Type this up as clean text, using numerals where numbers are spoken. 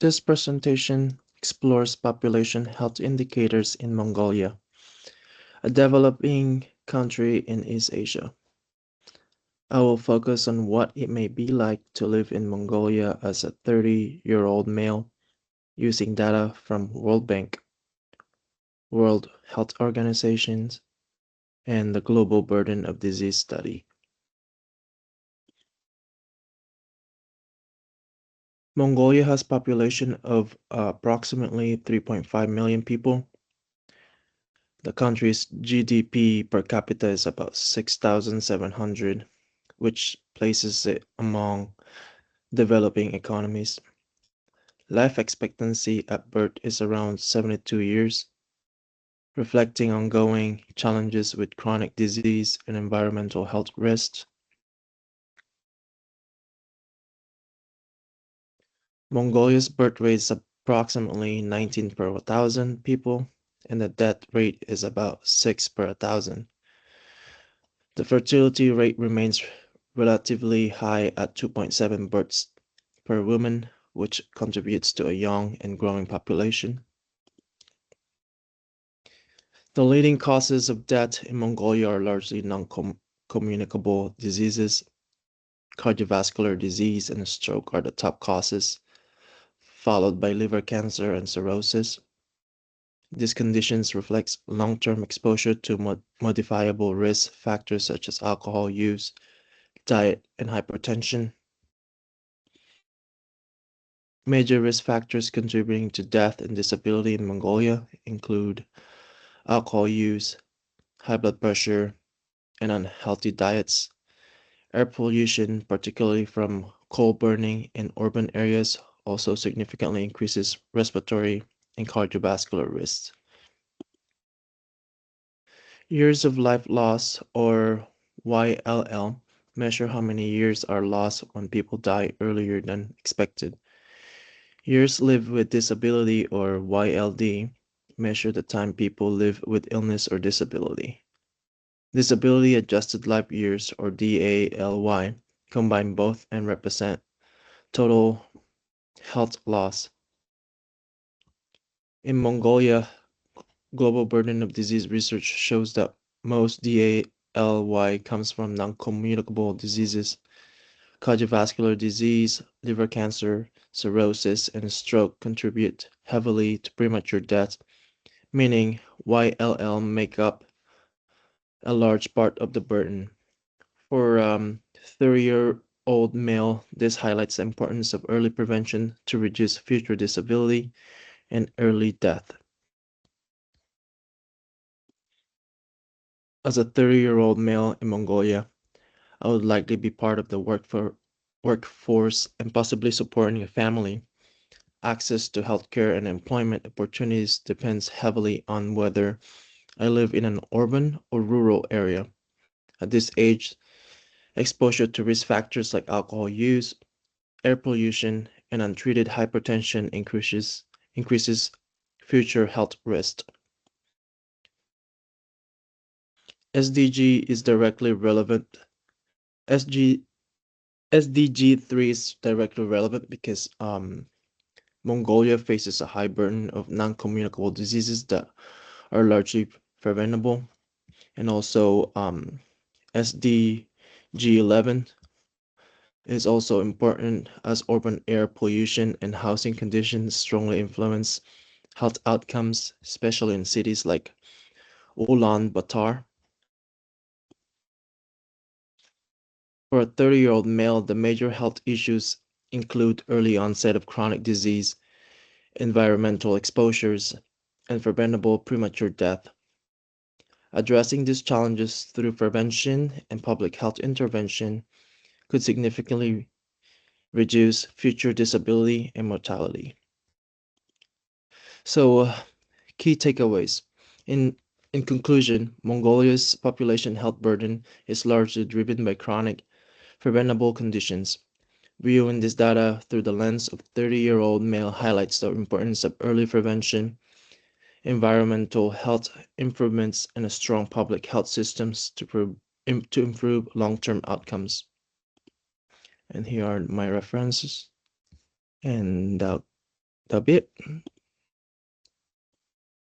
This presentation explores population health indicators in Mongolia, a developing country in East Asia. I will focus on what it may be like to live in Mongolia as a 30-year-old male using data from World Bank, World Health Organizations, and the Global Burden of Disease Study. Mongolia has a population of approximately 3.5 million people. The country's GDP per capita is about 6,700, which places it among developing economies. Life expectancy at birth is around 72 years, reflecting ongoing challenges with chronic disease and environmental health risks. Mongolia's birth rate is approximately 19 per 1,000 people, and the death rate is about 6 per 1,000. The fertility rate remains relatively high at 2.7 births per woman, which contributes to a young and growing population. The leading causes of death in Mongolia are largely non-communicable diseases. Cardiovascular disease and stroke are the top causes, followed by liver cancer and cirrhosis. These conditions reflect long-term exposure to modifiable risk factors such as alcohol use, diet, and hypertension. Major risk factors contributing to death and disability in Mongolia include alcohol use, high blood pressure, and unhealthy diets. Air pollution, particularly from coal burning in urban areas, also significantly increases respiratory and cardiovascular risks. Years of life loss, or YLL, measure how many years are lost when people die earlier than expected. Years lived with disability, or YLD, measure the time people live with illness or disability. Disability adjusted life years, or DALY, combine both and represent total health loss. In Mongolia, global burden of disease research shows that most DALY comes from non-communicable diseases. Cardiovascular disease, liver cancer, cirrhosis, and stroke contribute heavily to premature death, meaning YLL make up a large part of the burden. For 30-year-old male, this highlights the importance of early prevention to reduce future disability and early death. As a 30-year-old male in Mongolia, I would likely be part of the workforce and possibly supporting a family. Access to healthcare and employment opportunities depends heavily on whether I live in an urban or rural area. At this age, exposure to risk factors like alcohol use, air pollution, and untreated hypertension increases future health risk. SDG is directly relevant. SG SDG 3 is directly relevant because Mongolia faces a high burden of non-communicable diseases that are largely preventable, and also SDG 11 is also important as urban air pollution and housing conditions strongly influence health outcomes, especially in cities like Ulaanbaatar. For a 30-year-old male, the major health issues include early onset of chronic disease, environmental exposures, and preventable premature death. Addressing these challenges through prevention and public health intervention could significantly reduce future disability and mortality. So, key takeaways. In, in conclusion, Mongolia's population health burden is largely driven by chronic, preventable conditions. Viewing this data through the lens of 30-year-old male highlights the importance of early prevention, environmental health improvements, and a strong public health systems to improve long-term outcomes. And here are my references. And Tapi